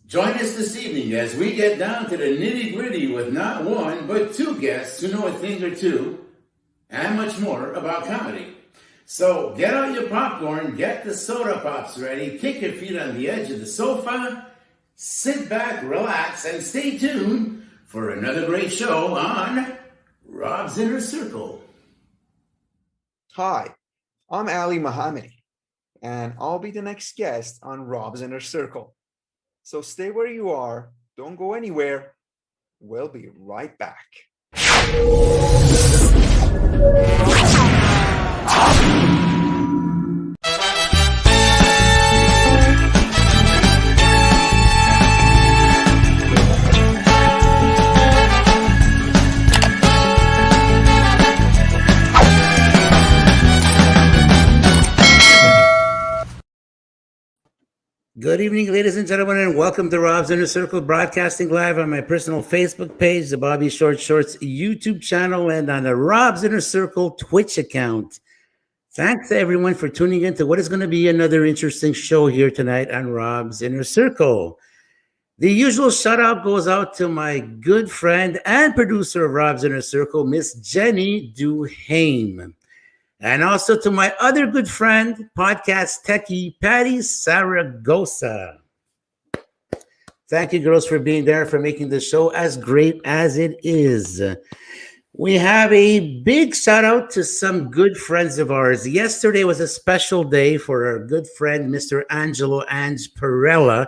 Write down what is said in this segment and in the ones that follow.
Join us this evening as we get down to the nitty-gritty with not one, but two guests who know a thing or two and much more about comedy. So get out your popcorn, get the soda pops ready, kick your feet on the edge of the sofa, sit back, relax, and stay tuned for another great show on Rob's Inner Circle. Hi, I'm Mohammadi, and I'll be the next guest on Rob's Inner Circle. So stay where you are, don't go anywhere. We'll be right back. Good evening, ladies and gentlemen, and welcome to Rob's Inner Circle, broadcasting live on my personal Facebook page, the Bobby Short Shorts YouTube channel, and on the Rob's Inner Circle Twitch account. Thanks to everyone for tuning in to what is going to be another interesting show here tonight on Rob's Inner Circle. The usual shout out goes out to my good friend and producer of Rob's Inner Circle, Miss Jenny Duhame. And also to my other good friend, podcast techie, Patty Saragosa. Thank you, girls, for being there, for making the show as great as it is. We have a big shout out to some good friends of ours. Yesterday was a special day for our good friend, Mr. Angelo Ange Perella,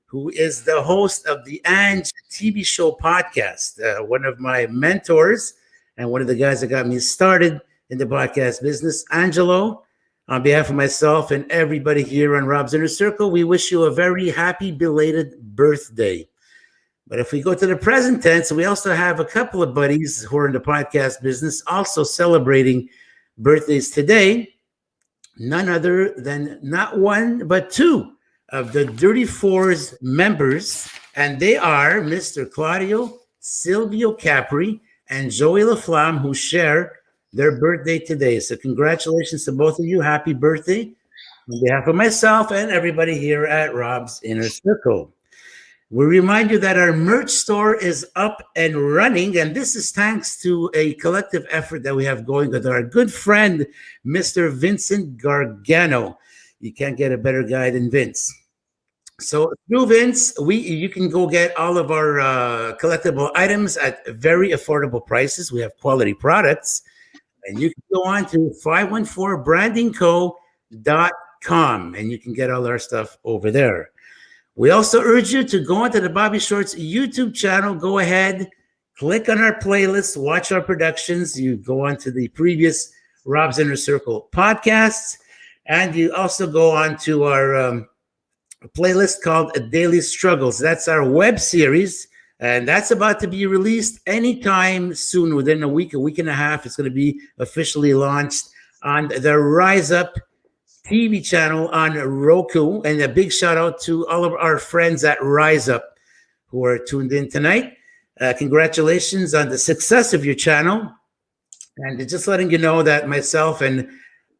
who is the host of the Ange TV show podcast, one of my mentors and one of the guys that got me started in the podcast business. Angelo, on behalf of myself and everybody here on Rob's Inner Circle, we wish you a very happy belated birthday. But if we go to the present tense, we also have a couple of buddies who are in the podcast business also celebrating birthdays today. None other than not one, but two of the Dirty Fours members, and they are Mr. Claudio Silvio Capri and Joey LaFlamme, who share their birthday today. So congratulations to both of you. Happy birthday on behalf of myself and everybody here at Rob's Inner Circle. We remind you that our merch store is up and running, and this is thanks to a collective effort that we have going with our good friend, Mr. Vincent Gargano. You can't get a better guy than Vince. So through Vince, you can go get all of our collectible items at very affordable prices. We have quality products. And you can go on to 514brandingco.com and you can get all our stuff over there. We also urge you to go onto the Bobby Shorts YouTube channel. Go ahead, click on our playlist, watch our productions. You go on to the previous Rob's Inner Circle podcasts. And you also go on to our playlist called Daily Struggles. That's our web series. And that's about to be released anytime soon, within a week and a half. It's going to be officially launched on the Rise Up TV channel on Roku. And a big shout out to all of our friends at Rise Up who are tuned in tonight. Congratulations on the success of your channel. And just letting you know that myself and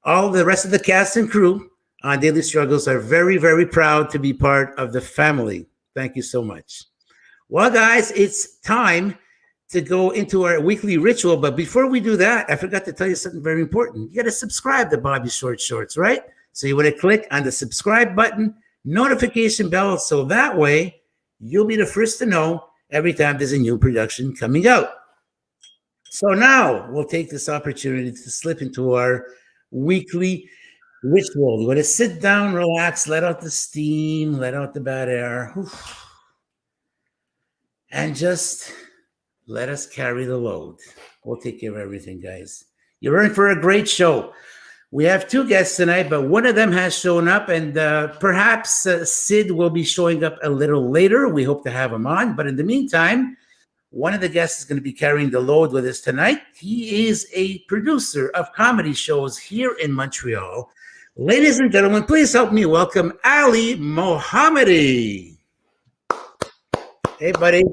all the rest of the cast and crew on Daily Struggles are very, very proud to be part of the family. Thank you so much. Well, guys, it's time to go into our weekly ritual. But before we do that, I forgot to tell you something very important. You got to subscribe to Bobby Short Shorts, right? So you want to click on the subscribe button, notification bell, so that way you'll be the first to know every time there's a new production coming out. So now we'll take this opportunity to slip into our weekly ritual. You want to sit down, relax, let out the steam, let out the bad air. Oof. And just let us carry the load. We'll take care of everything, guys. You're in for a great show. We have two guests tonight, but one of them has shown up, and perhaps Sid will be showing up a little later. We hope to have him on. But in the meantime, one of the guests is going to be carrying the load with us tonight. He is a producer of comedy shows here in Montreal. Ladies and gentlemen, please help me welcome Ali Mohammadi. Hey, buddy.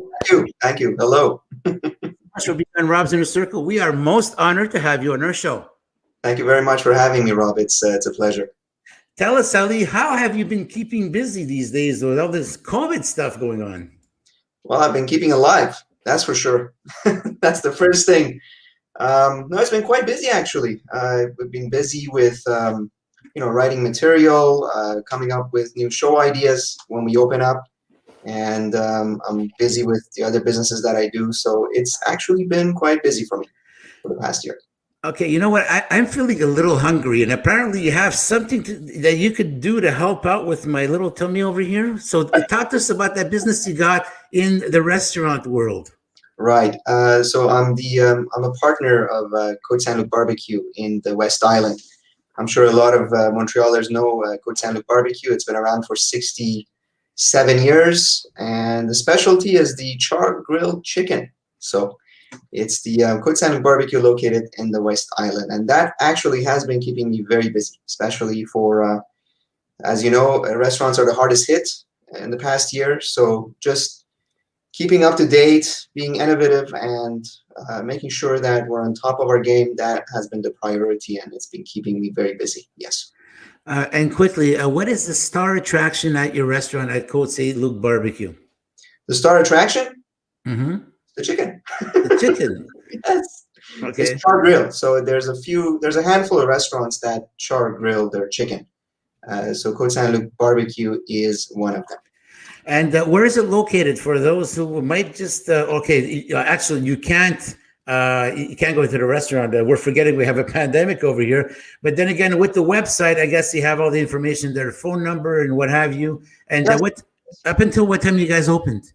Thank you. Hello. Thanks for being on Rob's Inner Circle. We are most honored to have you on our show. Thank you very much for having me, Rob. It's a pleasure. Tell us, Ali, how have you been keeping busy these days with all this COVID stuff going on? Well, I've been keeping alive, that's for sure. That's the first thing. No, it's been quite busy actually. We've been busy with, writing material, coming up with new show ideas when we open up, and I'm busy with the other businesses that I do. So it's actually been quite busy for me for the past year. Okay, you know what? I'm feeling a little hungry, and apparently you have something that you could do to help out with my little tummy over here. So talk to us about that business you got in the restaurant world. Right. So I'm a partner of Côte Saint-Luc Barbecue in the West Island. I'm sure a lot of Montrealers know Côte Saint-Luc Barbecue. It's been around for 67 years, and the specialty is the char grilled chicken. So it's the Côte Saint-Luc Barbecue located in the West Island, and that actually has been keeping me very busy, especially for, as you know, restaurants are the hardest hit in the past year. So just keeping up to date, being innovative, and making sure that we're on top of our game, that has been the priority, and it's been keeping me very busy. Yes. And quickly, what is the star attraction at your restaurant at Côte Saint-Luc Barbecue? The star attraction? Mm-hmm. The chicken. The chicken. Yes. Okay. It's char grill. So there's a handful of restaurants that char grill their chicken. So Côte Saint-Luc Barbecue is one of them. And where is it located for those who might just actually you can't go to the restaurant. We're forgetting we have a pandemic over here. But then again, with the website, I guess you have all the information there, phone number and what have you. And Yes. Up until what time you guys opened?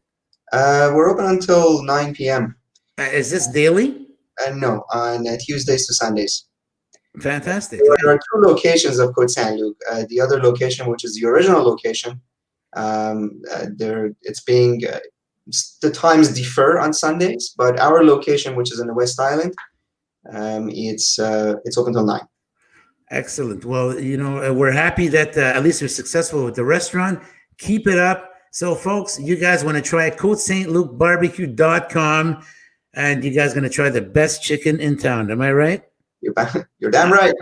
We're open until 9 p.m. Is this daily? No, on Tuesdays to Sundays. Fantastic. There are two locations of Côte Saint-Luc. The other location, which is the original location, it's being the times differ on Sundays, but our location, which is in the West Island, it's open till 9. Excellent. Well, we're happy that at least you're successful with the restaurant. Keep it up. So, folks, you guys want to try CoteSaintLucBarbecue.com, and you guys going to try the best chicken in town. Am I right? You're damn right.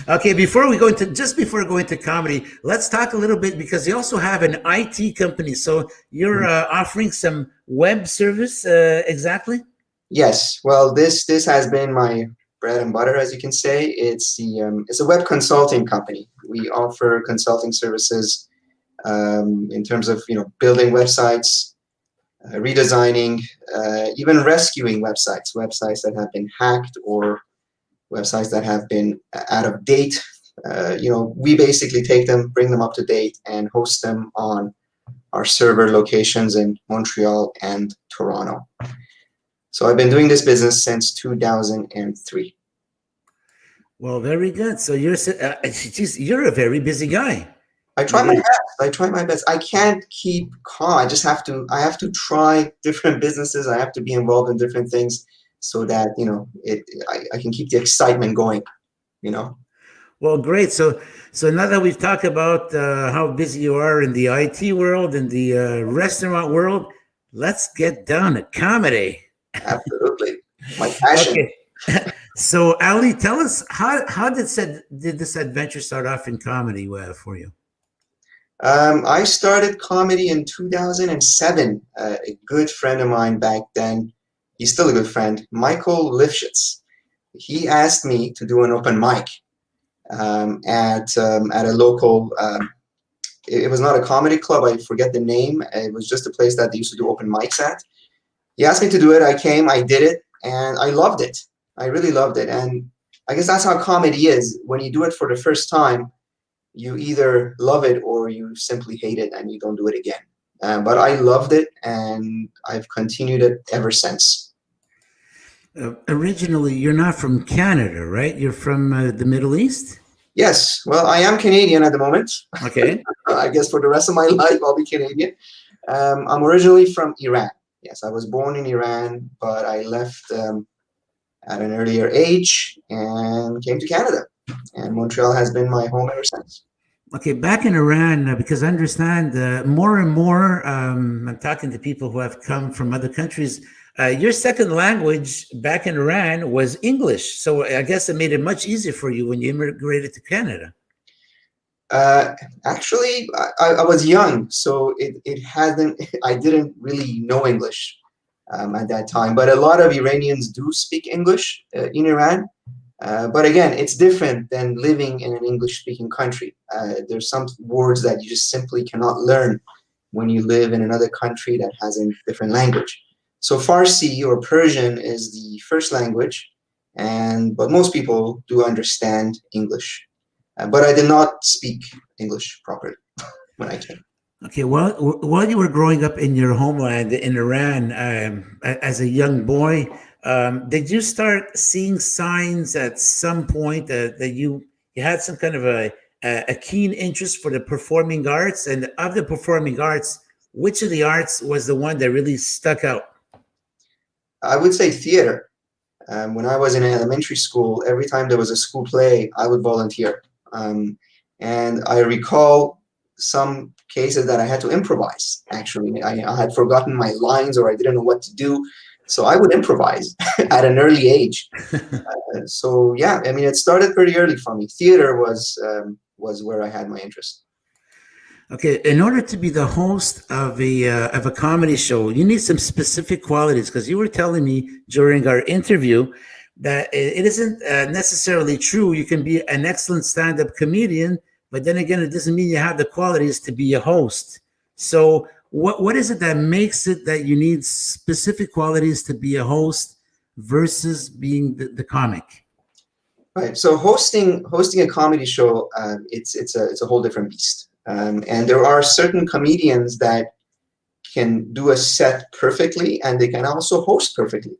Okay, before going to comedy, let's talk a little bit, because you also have an IT company. So you're offering some web service, exactly? Yes. Well, this has been my bread and butter, as you can say. It's a web consulting company. We offer consulting services in terms of building websites, redesigning, even rescuing websites that have been hacked or websites that have been out of date. We basically take them, bring them up to date, and host them on our server locations in Montreal and Toronto. So I've been doing this business since 2003. Well, very good. So you're a very busy guy. I try my best. I can't keep calm. I have to try different businesses. I have to be involved in different things so that, I can keep the excitement going, Well, great. So now that we've talked about how busy you are in the IT world and the restaurant world, let's get down to comedy. Absolutely. My passion. Okay. So, Ali, tell us, how did this adventure start off in comedy for you? I started comedy in 2007. A good friend of mine back then, he's still a good friend, Michael Lifshitz. He asked me to do an open mic at a local. It was not a comedy club. I forget the name. It was just a place that they used to do open mics at. He asked me to do it. I came. I did it, and I loved it. I really loved it. And I guess that's how comedy is. When you do it for the first time, you either love it or you simply hate it and you don't do it again. But I loved it, and I've continued it ever since. Originally, you're not from Canada, right? You're from the Middle East? Yes. Well, I am Canadian at the moment. Okay. I guess for the rest of my life, I'll be Canadian. I'm originally from Iran. Yes, I was born in Iran, but I left at an earlier age and came to Canada. And Montreal has been my home ever since. Okay, back in Iran, because I understand more and more, I'm talking to people who have come from other countries, your second language back in Iran was English. So I guess it made it much easier for you when you immigrated to Canada. Actually, I was young, so it hadn't. I didn't really know English at that time. But a lot of Iranians do speak English in Iran. But again, it's different than living in an English-speaking country. There's some words that you just simply cannot learn when you live in another country that has a different language. So Farsi or Persian is the first language, but most people do understand English. But I did not speak English properly when I came. Okay, well, while you were growing up in your homeland in Iran, as a young boy, did you start seeing signs at some point that you had some kind of a keen interest for the performing arts? And of the performing arts, which of the arts was the one that really stuck out? I would say theater. When I was in elementary school, every time there was a school play, I would volunteer. And I recall some cases that I had to improvise. Actually, I had forgotten my lines or I didn't know what to do. So I would improvise at an early age. So yeah, I mean, it started pretty early for me. Theater was where I had my interest. Okay, in order to be the host of a comedy show, you need some specific qualities, because you were telling me during our interview that it isn't necessarily true. You can be an excellent stand-up comedian, but then again, it doesn't mean you have the qualities to be a host. So what is it that makes it that you need specific qualities to be a host versus being the comic? Right. So hosting a comedy show, it's a whole different beast. And there are certain comedians that can do a set perfectly, and they can also host perfectly.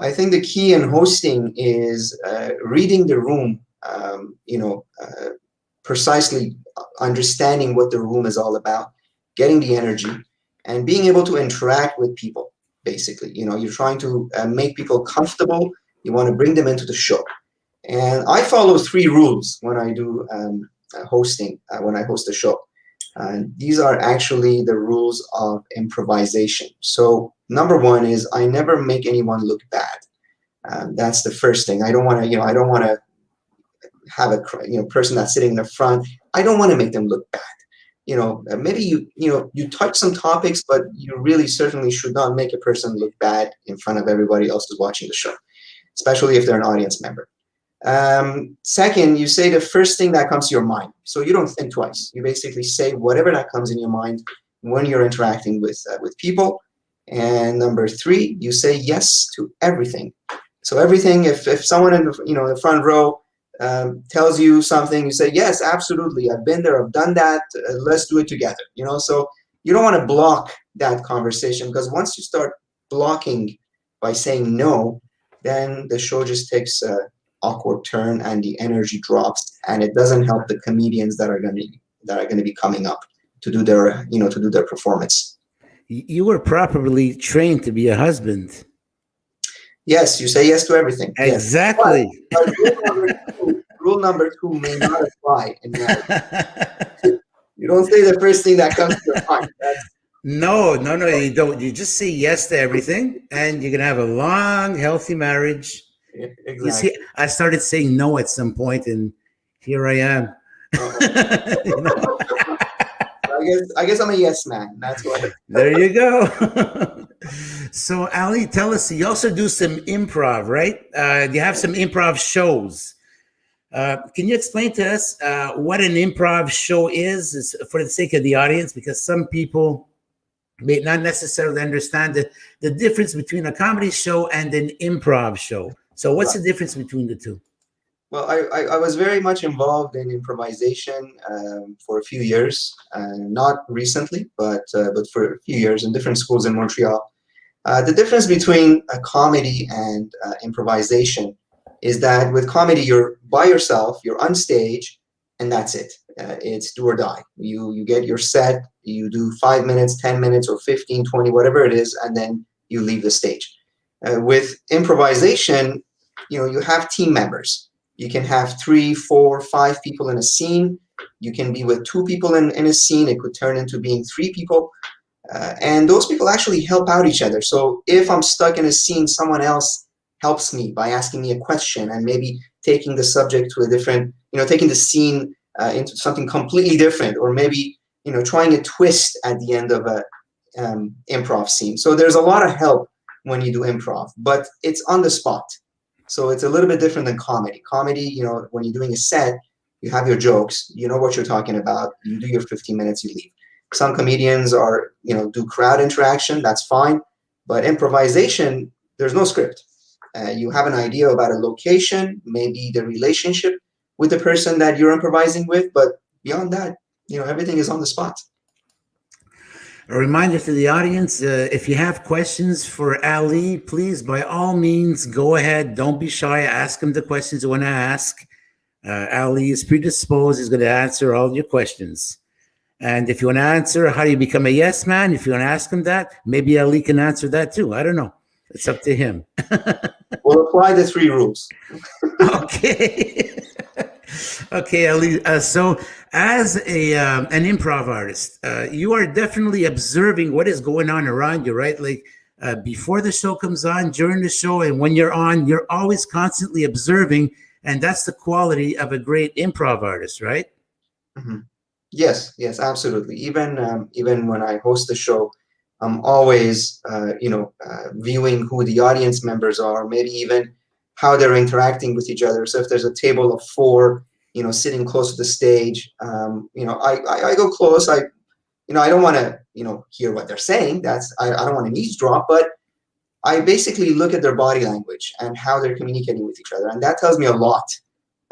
I think the key in hosting is reading the room, precisely understanding what the room is all about, getting the energy, and being able to interact with people. Basically, you're trying to make people comfortable. You want to bring them into the show. And I follow 3 rules when I do hosting, when I host a show. These are actually the rules of improvisation. So number 1 is I never make anyone look bad. That's the first thing. I don't want to have a person that's sitting in the front. I don't want to make them look bad. Maybe you touch some topics, but you really certainly should not make a person look bad in front of everybody else who's watching the show, especially if they're an audience member. Second, you say the first thing that comes to your mind. So you don't think twice. You basically say whatever that comes in your mind when you're interacting with people. And number 3, you say yes to everything. So everything, if someone in the front row tells you something, you say, yes, absolutely. I've been there. I've done that. Let's do it together. So you don't want to block that conversation, because once you start blocking by saying no, then the show just takes a awkward turn and the energy drops, and it doesn't help the comedians that are going to be coming up to do their performance. You were properly trained to be a husband. Yes, you say yes to everything. Exactly. But rule number two may not apply in that. You don't say the first thing that comes to your mind. No, you don't. You just say yes to everything, and you're gonna have a long, healthy marriage. Yeah, exactly. You see, I started saying no at some point, and here I am. I guess I'm a yes man. That's why. There you go. So, Ali, tell us, you also do some improv, right? You have some improv shows. Can you explain to us what an improv show is for the sake of the audience? Because some people may not necessarily understand the difference between a comedy show and an improv show. So what's the difference between the two? Well, I was very much involved in improvisation for a few years, not recently, but for a few years in different schools in Montreal. The difference between a comedy and improvisation is that with comedy, you're by yourself, you're on stage, and that's it. It's do or die. You get your set, you do 5 minutes, 10 minutes, or 15, 20, whatever it is, and then you leave the stage. With improvisation, you have team members. You can have 3, 4, 5 people in a scene. You can be with 2 people in a scene. It could turn into being 3 people. And those people actually help out each other. So if I'm stuck in a scene, someone else helps me by asking me a question and maybe taking the subject to a different, taking the scene into something completely different, or maybe, trying a twist at the end of a improv scene. So there's a lot of help when you do improv, but it's on the spot. So it's a little bit different than comedy. Comedy, when you're doing a set, you have your jokes, you know what you're talking about, you do your 15 minutes, you leave. Some comedians are, do crowd interaction, that's fine. But improvisation, there's no script. You have an idea about a location, maybe the relationship with the person that you're improvising with, but beyond that, everything is on the spot. A reminder to the audience, if you have questions for Ali, please, by all means, go ahead. Don't be shy. Ask him the questions you want to ask. Ali is predisposed. He's going to answer all your questions. And if you want to answer how do you become a yes man, if you want to ask him that, maybe Ali can answer that too. I don't know. It's up to him. We'll apply the 3 rules. Okay. Okay, Ali. So as an improv artist, you are definitely observing what is going on around you, right? Like before the show comes on, during the show, and when you're on, you're always constantly observing. And that's the quality of a great improv artist, right? Mm-hmm. Yes, absolutely. Even when I host the show, I'm always, viewing who the audience members are, maybe even how they're interacting with each other. So if there's a table of 4, sitting close to the stage, I go close. I don't want to, hear what they're saying. I don't want to eavesdrop, but I basically look at their body language and how they're communicating with each other. And that tells me a lot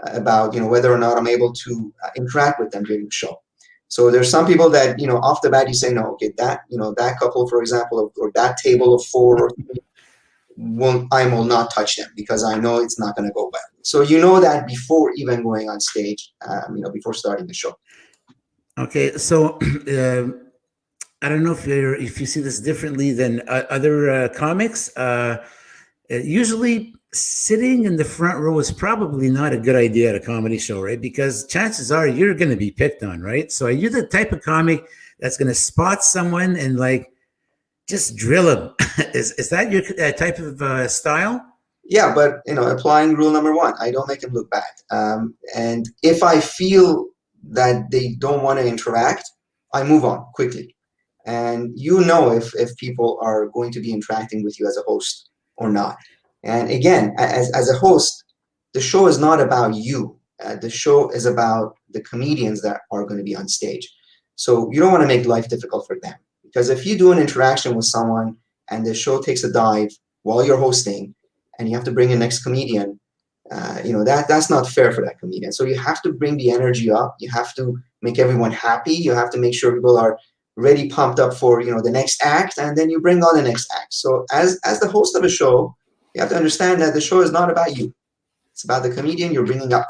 about, whether or not I'm able to interact with them during the show. So there's some people that, off the bat, you say, no, okay, that, that couple, for example, or that table of 4, I will not touch them because I know it's not going to go well. So that before even going on stage, before starting the show. Okay, so I don't know if you see this differently than other comics. Usually sitting in the front row is probably not a good idea at a comedy show, right? Because chances are you're going to be picked on, right? So are you the type of comic that's going to spot someone and like just drill them? Is that your type of style? Yeah, but applying rule number 1, I don't make them look bad. And if I feel that they don't want to interact, I move on quickly. And if people are going to be interacting with you as a host or not. And again, as a host, the show is not about you. The show is about the comedians that are going to be on stage. So you don't want to make life difficult for them. Because if you do an interaction with someone and the show takes a dive while you're hosting and you have to bring a next comedian, that's not fair for that comedian. So you have to bring the energy up. You have to make everyone happy. You have to make sure people are ready, pumped up for the next act, and then you bring on the next act. So as the host of a show, you have to understand that the show is not about you. It's about the comedian you're bringing up.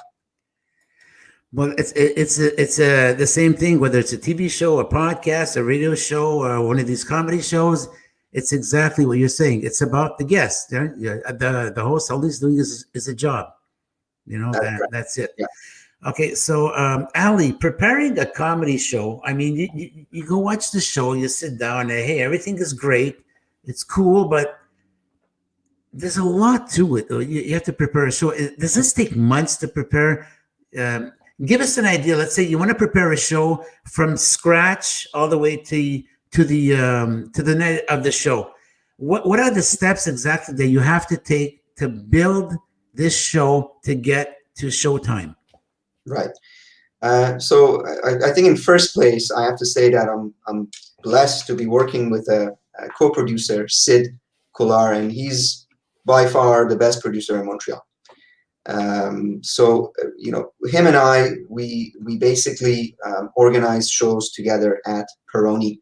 Well, it's the same thing, whether it's a TV show, a podcast, a radio show, or one of these comedy shows. It's exactly what you're saying. It's about the guest. Yeah? The host, all he's doing is a job. That's it. Yeah. Okay, so Ali, preparing a comedy show. I mean, you go watch the show, you sit down, and hey, everything is great, it's cool, but there's a lot to it. You have to prepare a show. Does this take months to prepare? Give us an idea. Let's say you want to prepare a show from scratch all the way to the night of the show. What are the steps exactly that you have to take to build this show to get to showtime? Right. So I think in first place, I have to say that I'm blessed to be working with a co-producer, Sid Khullar, and he's by far the best producer in Montreal. So him and I, we basically organize shows together at Peroni.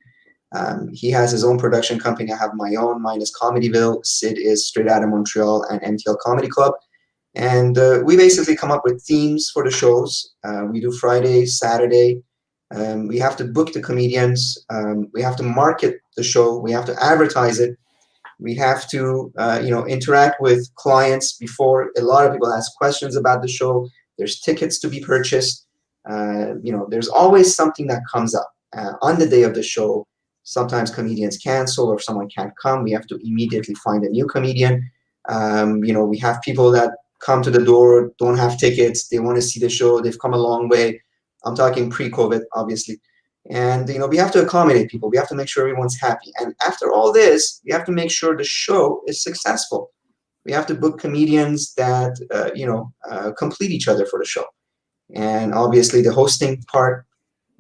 He has his own production company. I have my own. Mine is ComedyVille. Sid is straight out of Montreal and MTL Comedy Club. And we basically come up with themes for the shows. We do Friday, Saturday. We have to book the comedians. We have to market the show. We have to advertise it. We have to, interact with clients before. A lot of people ask questions about the show. There's tickets to be purchased. There's always something that comes up on the day of the show. Sometimes comedians cancel or someone can't come. We have to immediately find a new comedian. We have people that come to the door, don't have tickets. They want to see the show. They've come a long way. I'm talking pre-COVID, obviously. And, we have to accommodate people. We have to make sure everyone's happy. And after all this, we have to make sure the show is successful. We have to book comedians that, complete each other for the show. And obviously the hosting part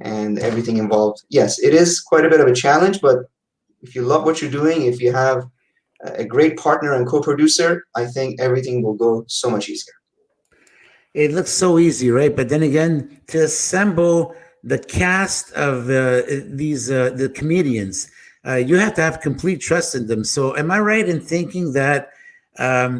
and everything involved. Yes, it is quite a bit of a challenge, but if you love what you're doing, if you have a great partner and co-producer, I think everything will go so much easier. It looks so easy, right? But then again, to assemble the cast of the comedians, you have to have complete trust in them. So am I right in thinking that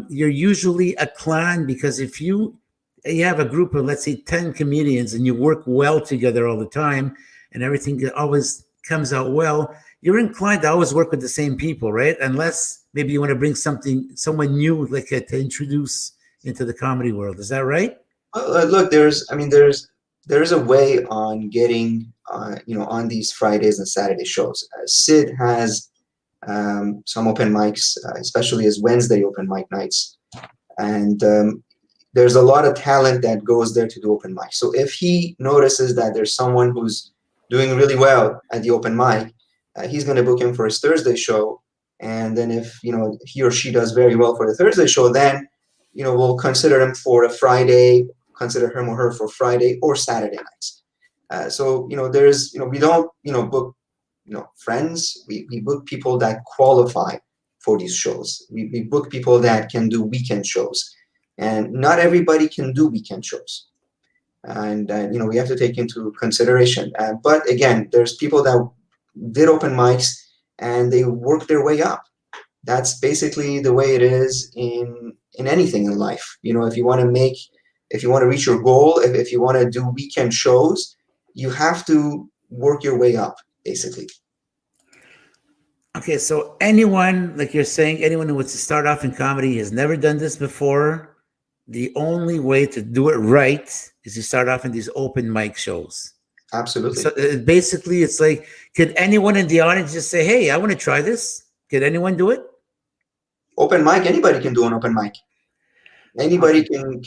you're usually a clan? Because if you have a group of, let's say, 10 comedians and you work well together all the time and everything always comes out well, you're inclined to always work with the same people, right? Unless maybe you want to bring someone new, like to introduce into the comedy world. Is that right? Look, there's a way on getting, on these Fridays and Saturday shows. Sid has some open mics, especially his Wednesday open mic nights. And there's a lot of talent that goes there to do open mic. So if he notices that there's someone who's doing really well at the open mic, he's going to book him for his Thursday show. And then if, he or she does very well for the Thursday show, then, we'll consider him for a Friday, consider him or her for Friday or Saturday nights. So, there's, we don't, book, friends. We book people that qualify for these shows. We book people that can do weekend shows. And not everybody can do weekend shows. And, we have to take into consideration. But again, there's people that did open mics and they work their way up. That's basically the way it is in anything in life. If you want to reach your goal, if you want to do weekend shows, you have to work your way up, basically. Okay, so anyone, like you're saying, anyone who wants to start off in comedy has never done this before. The only way to do it right is to start off in these open mic shows. Absolutely. So basically, it's like, could anyone in the audience just say, "Hey, I want to try this"? Could anyone do it? Open mic, anybody can do an open mic. Anybody can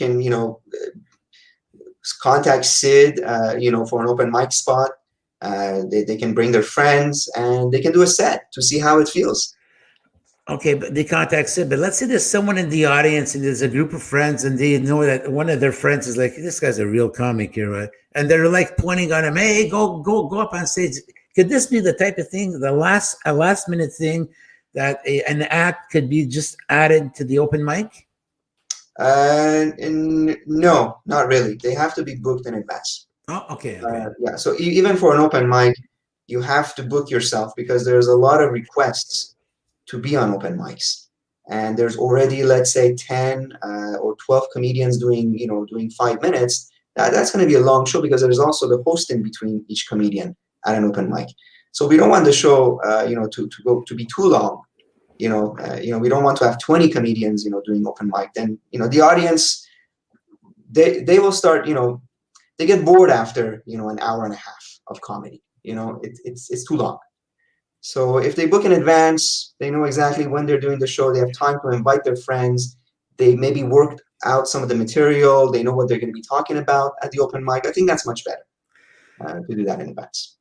contact Sid, for an open mic spot. They can bring their friends and they can do a set to see how it feels. Okay, but they contact Sid. But let's say there's someone in the audience and there's a group of friends and they know that one of their friends is like, "This guy's a real comic here," right? And they're like pointing on him, "Hey, go up on stage." Could this be the type of thing, a last minute thing that an act could be just added to the open mic? No, not really. They have to be booked in advance. Oh, okay. Yeah. So even for an open mic, you have to book yourself because there's a lot of requests to be on open mics, and there's already, let's say, 10 or 12 comedians doing 5 minutes. That's going to be a long show because there's also the host in between each comedian at an open mic. So we don't want the show, to be too long. We don't want to have 20 comedians, doing open mic. Then, the audience, they will start, they get bored after, an hour and a half of comedy. It's too long. So if they book in advance, they know exactly when they're doing the show. They have time to invite their friends. They maybe worked out some of the material. They know what they're going to be talking about at the open mic. I think that's much better to do that in advance.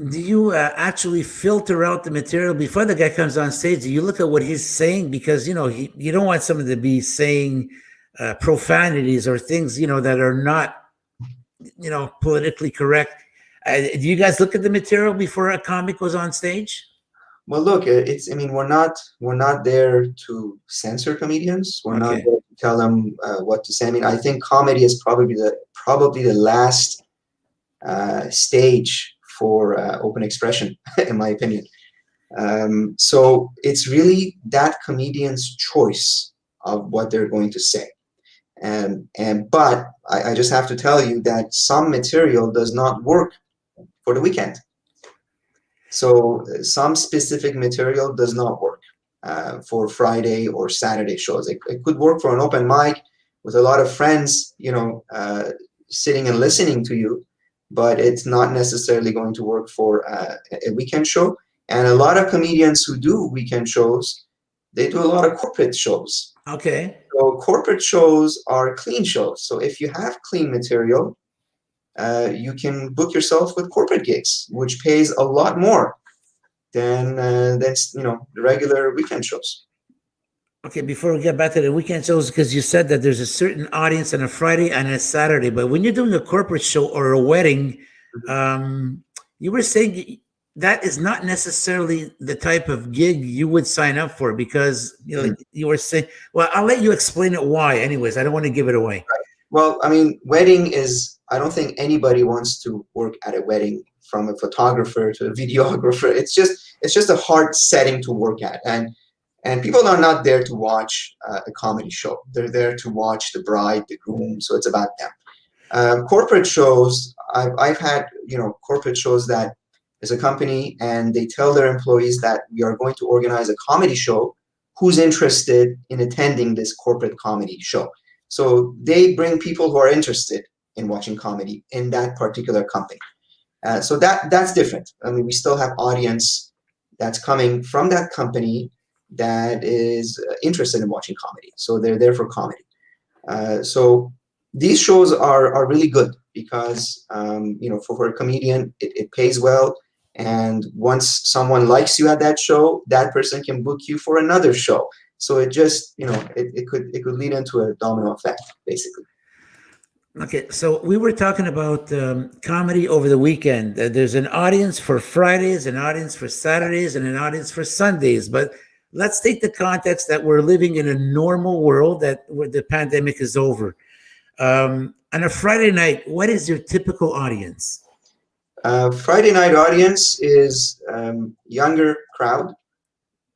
Do you actually filter out the material before the guy comes on stage? Do you look at what he's saying? Because, you don't want someone to be saying profanities or things, that are not, politically correct. Do you guys look at the material before a comic goes on stage? Well, look, we're not there to censor comedians. We're not there to tell them what to say. I mean, I think comedy is probably the last stage for open expression, in my opinion. So it's really that comedian's choice of what they're going to say. But I just have to tell you that some material does not work for the weekend. So some specific material does not work for Friday or Saturday shows. It could work for an open mic with a lot of friends, sitting and listening to you, but it's not necessarily going to work for a weekend show. And a lot of comedians who do weekend shows, they do a lot of corporate shows. Okay. So corporate shows are clean shows. So if you have clean material, you can book yourself with corporate gigs, which pays a lot more than the regular weekend shows. Okay, before we get back to the weekend shows, because you said that there's a certain audience on a Friday and a Saturday, but when you're doing a corporate show or a wedding, you were saying that is not necessarily the type of gig you would sign up for, because you were saying, well, I'll let you explain it why. Anyways, I don't want to give it away. Right. Well, I mean, wedding is, I don't think anybody wants to work at a wedding, from a photographer to a videographer. It's just a hard setting to work at. And people are not there to watch a comedy show. They're there to watch the bride, the groom. So it's about them. Corporate shows, I've had, corporate shows that is a company and they tell their employees that we are going to organize a comedy show. Who's interested in attending this corporate comedy show? So they bring people who are interested in watching comedy in that particular company. So that's different. I mean, we still have audience that's coming from that company that is interested in watching comedy. So they're there for comedy. So these shows are really good because, for a comedian, it pays well. And once someone likes you at that show, that person can book you for another show. So it just, it could lead into a domino effect, basically. Okay, so we were talking about comedy over the weekend. There's an audience for Fridays, an audience for Saturdays, and an audience for Sundays. But let's take the context that we're living in a normal world, where the pandemic is over. On a Friday night, what is your typical audience? Friday night audience is younger crowd,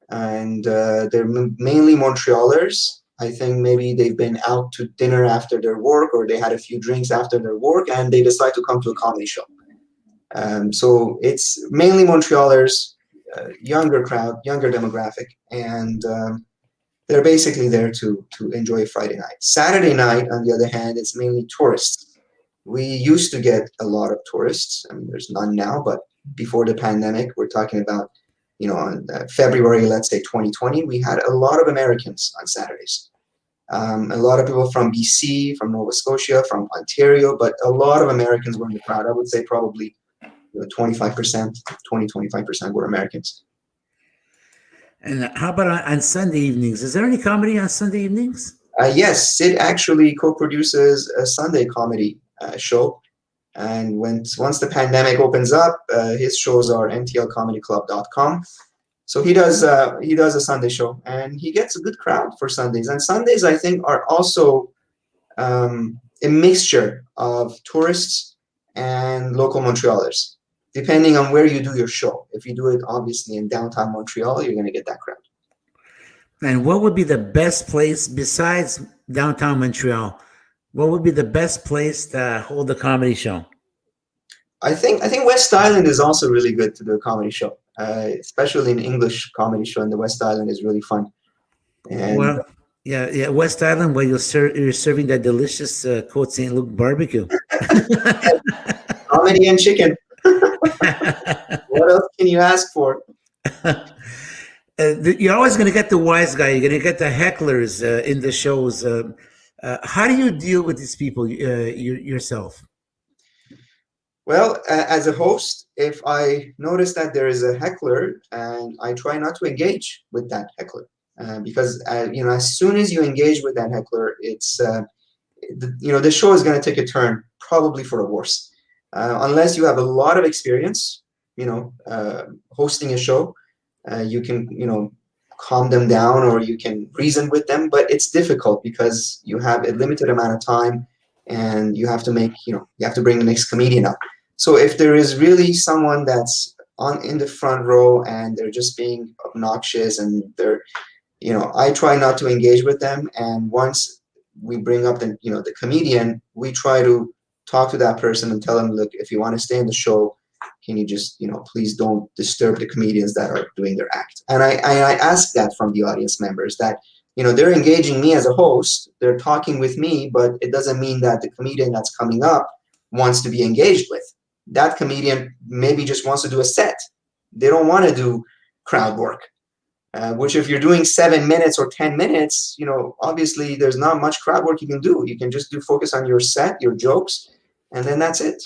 and they're mainly Montrealers. I think maybe they've been out to dinner after their work, or they had a few drinks after their work, and they decide to come to a comedy show. So it's mainly Montrealers, younger crowd, younger demographic, and they're basically there to enjoy Friday night. Saturday night, on the other hand, it's mainly tourists. We used to get a lot of tourists. I mean, there's none now, but before the pandemic, we're talking about, on February, let's say 2020, we had a lot of Americans on Saturdays. A lot of people from BC, from Nova Scotia, from Ontario, but a lot of Americans were in the crowd. I would say probably 25%, 20-25% were Americans. And how about on Sunday evenings? Is there any comedy on Sunday evenings? Yes, Sid actually co-produces a Sunday comedy show. And once the pandemic opens up, his shows are ntlcomedyclub.com. So he does a Sunday show, and he gets a good crowd for Sundays. And Sundays, I think, are also a mixture of tourists and local Montrealers, depending on where you do your show. If you do it, obviously, in downtown Montreal, you're going to get that crowd. And what would be the best place besides downtown Montreal? What would be the best place to hold a comedy show? I think West Island is also really good to do a comedy show, especially an English comedy show in the West Island is really fun. And well, yeah, West Island, where you're serving that delicious Côte Saint Luc barbecue. Comedy and chicken. What else can you ask for? You're always going to get the wise guy. You're going to get the hecklers in the shows. How do you deal with these people yourself? Well, as a host, if I notice that there is a heckler, and I try not to engage with that heckler, because as soon as you engage with that heckler, it's the show is going to take a turn, probably for the worse, unless you have a lot of experience, hosting a show. You can calm them down, or you can reason with them, but it's difficult because you have a limited amount of time, and you have to bring the next comedian up. So if there is really someone that's in the front row and they're just being obnoxious, and I try not to engage with them. And once we bring up the comedian, we try to talk to that person and tell them, look, if you want to stay in the show, can you just, please don't disturb the comedians that are doing their act. And I ask that from the audience members, that, they're engaging me as a host, they're talking with me, but it doesn't mean that the comedian that's coming up wants to be engaged with. That comedian maybe just wants to do a set. They don't want to do crowd work, which if you're doing 7 minutes or 10 minutes, obviously there's not much crowd work you can do. You can just focus on your set, your jokes, and then that's it.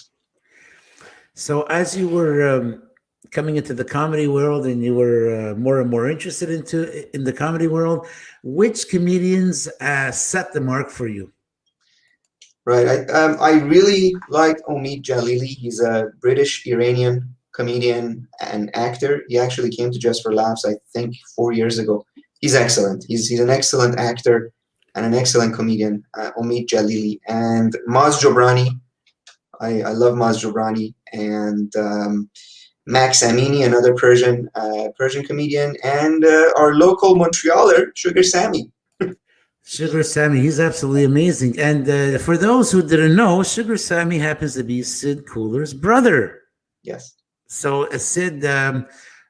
So as you were coming into the comedy world and you were more and more interested in the comedy world, which comedians set the mark for you? Right. I really liked Omid Jalili. He's a British Iranian comedian and actor. He actually came to Just for Laughs, I think, 4 years ago. He's excellent. He's an excellent actor and an excellent comedian, Omid Jalili. And Maz Jobrani. I love Maz Jobrani. And Max Amini, another Persian comedian. And our local Montrealer, Sugar Sammy. Sugar Sammy, he's absolutely amazing. And for those who didn't know, Sugar Sammy happens to be Sid Khullar's brother. Yes. So Sid,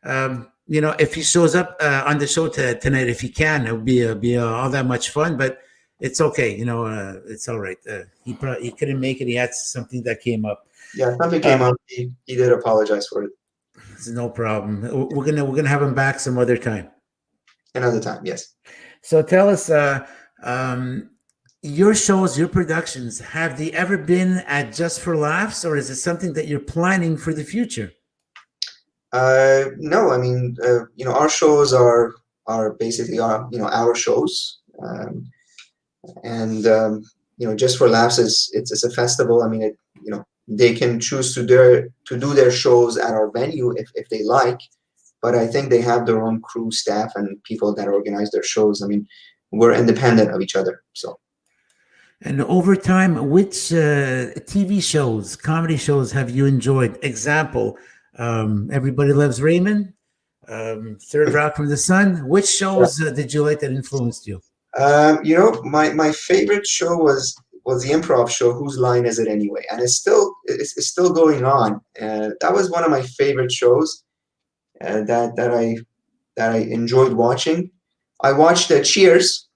if he shows up on the show tonight, if he can, it would be all that much fun. But it's okay, it's all right. He couldn't make it. He had something that came up. Yeah, something came up. He did apologize for it. It's no problem. We're gonna have him back some other time. Another time, yes. So tell us, your shows, your productions, have they ever been at Just for Laughs, or is it something that you're planning for the future? No, I mean, our shows are basically our shows, and Just for Laughs it's a festival. I mean, they can choose to do their shows at our venue if they like, but I think they have their own crew, staff, and people that organize their shows. I mean, we're independent of each other. So. And over time, which TV shows, comedy shows have you enjoyed? Example, Everybody Loves Raymond, Third Rock from the Sun. Which shows did you like that influenced you? My favorite show was the Improv show, Whose Line Is It Anyway? And it's still going on. That was one of my favorite shows that I enjoyed watching. I watched Cheers.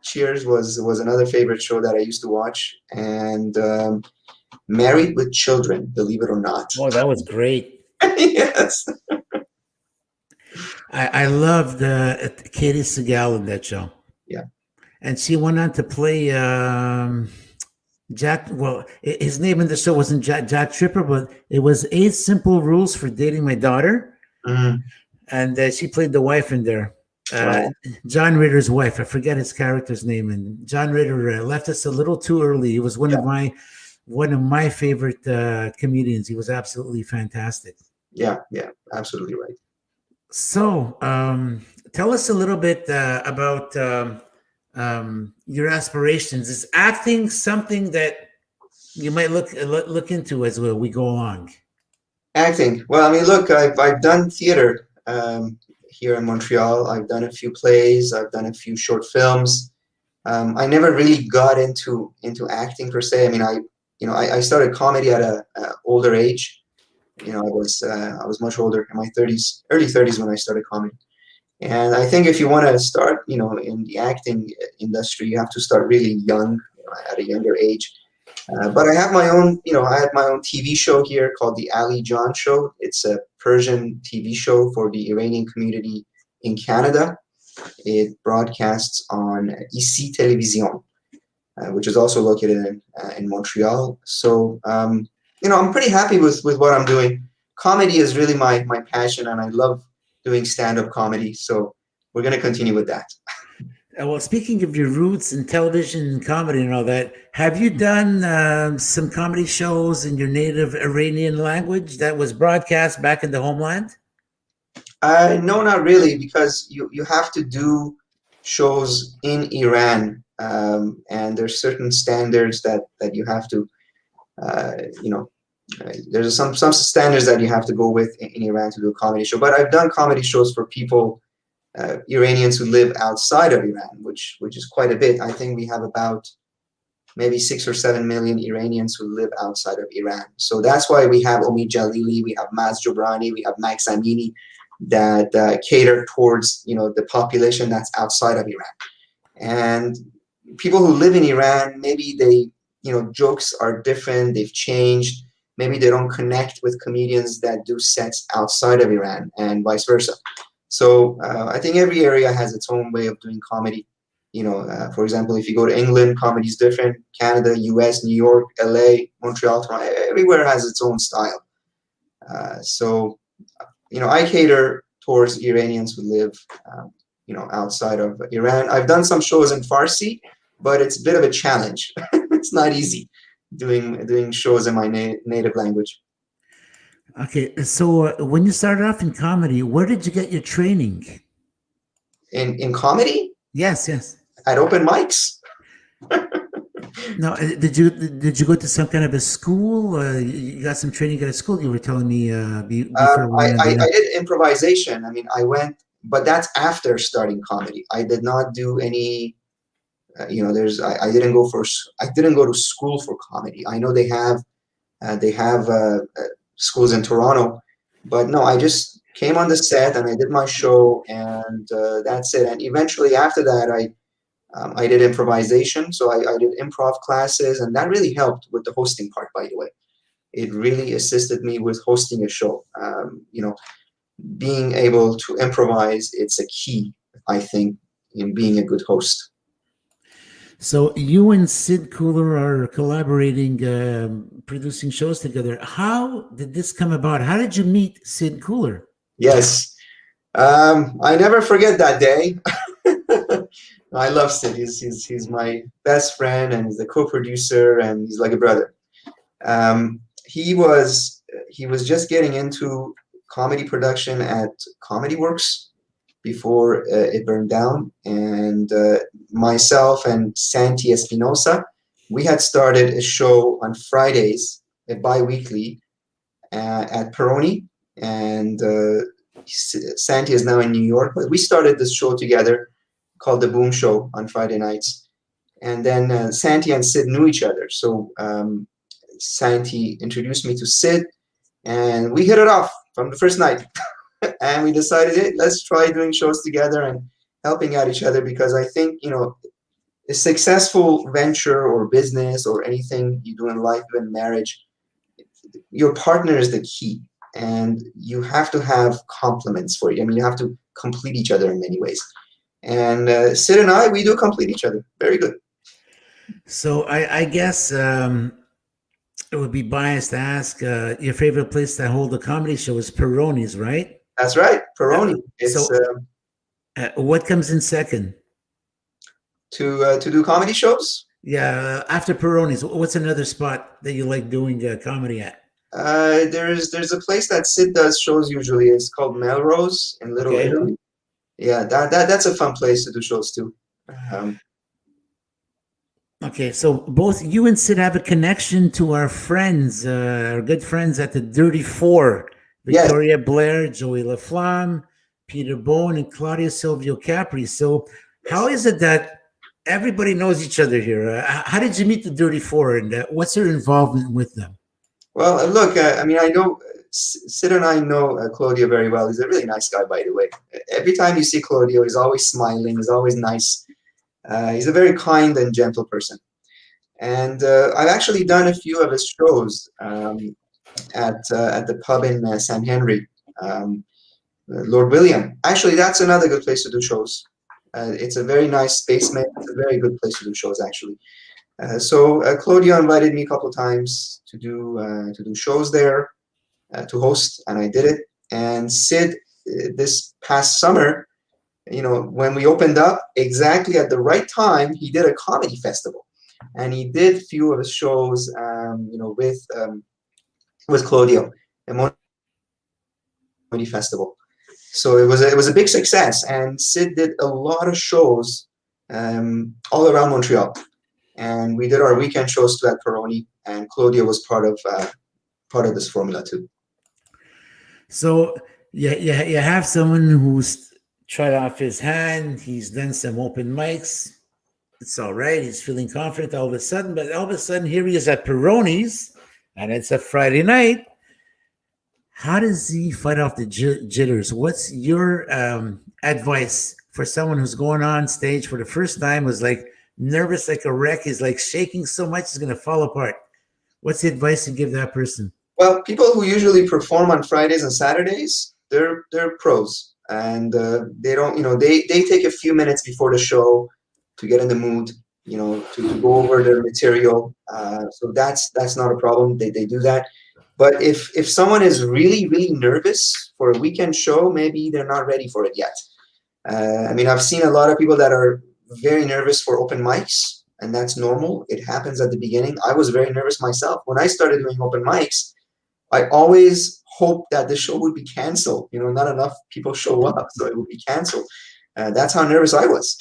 Cheers was another favorite show that I used to watch, and Married with Children, believe it or not. Oh, that was great. Yes. I loved Katie Segal in that show. Yeah. And she went on to play Jack. Well, his name in the show wasn't Jack Tripper, but it was 8 Simple Rules for Dating My Daughter. Mm-hmm. And she played the wife in there. John Ritter's wife. I forget his character's name. And John Ritter left us a little too early. He was one of my favorite comedians. He was absolutely fantastic. Yeah, absolutely right. So, tell us a little bit about your aspirations. Is acting something that you might look into as we go along? Acting. Well, I mean, look, I've done theater here in Montreal. I've done a few plays. I've done a few short films. I never really got into acting per se. I mean, I started comedy at a older age. I was much older, in my 30s, early 30s when I started comedy. And I think if you want to start, in the acting industry, you have to start really young, at a younger age. But I have my own, I had my own TV show here called the AliJan Show. It's a Persian TV show for the Iranian community in Canada. It broadcasts on EC Television, which is also located in Montreal. So, I'm pretty happy with what I'm doing. Comedy is really my passion, and I love doing stand-up comedy. So we're going to continue with that. Well, speaking of your roots in television and comedy and all that, have you done some comedy shows in your native Iranian language that was broadcast back in the homeland? No, not really, because you have to do shows in Iran, and there's certain standards that you have to, there's some standards that you have to go with in Iran to do a comedy show. But I've done comedy shows for people, Iranians who live outside of Iran, which is quite a bit. I think we have about maybe 6 or 7 million Iranians who live outside of Iran. So that's why we have Omid Jalili, we have Maz Jobrani, we have Max Amini that cater towards the population that's outside of Iran. And people who live in Iran, maybe they jokes are different, they've changed. Maybe they don't connect with comedians that do sets outside of Iran, and vice versa. So I think every area has its own way of doing comedy. For example, if you go to England, comedy is different. Canada, US, New York, LA, Montreal, Toronto, everywhere has its own style. So I cater towards Iranians who live, outside of Iran. I've done some shows in Farsi, but it's a bit of a challenge. It's not easy doing shows in my native language. Okay, so when you started off in comedy, where did you get your training? In comedy? Yes. At open mics. No, did you go to some kind of a school? You got some training at a school. You were telling me before. I did improvisation. I mean, I went, but that's after starting comedy. I did not do any. I didn't go to school for comedy. I know they have schools in Toronto, but no, I just came on the set and I did my show, and that's it. And eventually after that, I did improvisation. So I did improv classes, and that really helped with the hosting part, by the way. It really assisted me with hosting a show. Being able to improvise, it's a key, I think, in being a good host. So you and Sid Khullar are collaborating, producing shows together. How did this come about? How did you meet Sid Khullar? Yes. I never forget that day. I love Sid. He's my best friend, and he's the co-producer, and he's like a brother. He was just getting into comedy production at Comedy Works before it burned down, and myself and Santi Espinosa, we had started a show on Fridays, bi-weekly, at Peroni, and Santi is now in New York, but we started this show together called The Boom Show on Friday nights. And then Santi and Sid knew each other. So Santi introduced me to Sid, and we hit it off from the first night. And we decided, hey, let's try doing shows together and helping out each other, because I think, a successful venture or business or anything you do in life, even marriage, your partner is the key. And you have to have compliments for you. I mean, you have to complete each other in many ways. And Sid and I, we do complete each other. Very good. So I guess it would be biased to ask, your favorite place to hold a comedy show is Peroni's, right? That's right, Peroni. What comes in second? To do comedy shows? Yeah, after Peroni's, what's another spot that you like doing comedy at? There's a place that Sid does shows usually. It's called Melrose in Little Italy. Yeah, that's a fun place to do shows too. Okay, so both you and Sid have a connection to our friends, our good friends at the Dirty Four. Victoria Blair, Joey LaFlamme, Peter Bone, and Claudia Silvio Capri. So how is it that everybody knows each other here? How did you meet the Dirty Four, and what's your involvement with them? Well, look, I mean, I know Sid and I know Claudio very well. He's a really nice guy, by the way. Every time you see Claudio, he's always smiling. He's always nice. He's a very kind and gentle person. And I've actually done a few of his shows at the pub in San Henry, Lord William. Actually, that's another good place to do shows. It's a very nice basement. It's a very good place to do shows, actually. So Claudio invited me a couple of times to do shows there, to host, and I did it. And Sid, this past summer, when we opened up, exactly at the right time, he did a comedy festival, and he did a few of his shows, with Claudio, a comedy festival. So it was a big success, and Sid did a lot of shows all around Montreal, and we did our weekend shows too at Peroni, and Claudio was part of this formula too. So you have someone who's tried off his hand. He's done some open mics. It's all right. He's feeling confident all of a sudden, but all of a sudden here he is at Peroni's, and it's a Friday night. How does he fight off the jitters? What's your advice for someone who's going on stage for the first time, was like nervous like a wreck, is like shaking so much he's going to fall apart? What's the advice you give that person? Well, people who usually perform on Fridays and Saturdays, they're pros, and they don't, they take a few minutes before the show to get in the mood, to go over their material. So that's not a problem. They do that. But if someone is really, really nervous for a weekend show, maybe they're not ready for it yet. I mean, I've seen a lot of people that are very nervous for open mics, and that's normal. It happens at the beginning. I was very nervous myself. When I started doing open mics, I always hoped that the show would be canceled. Not enough people show up, so it would be canceled. That's how nervous I was.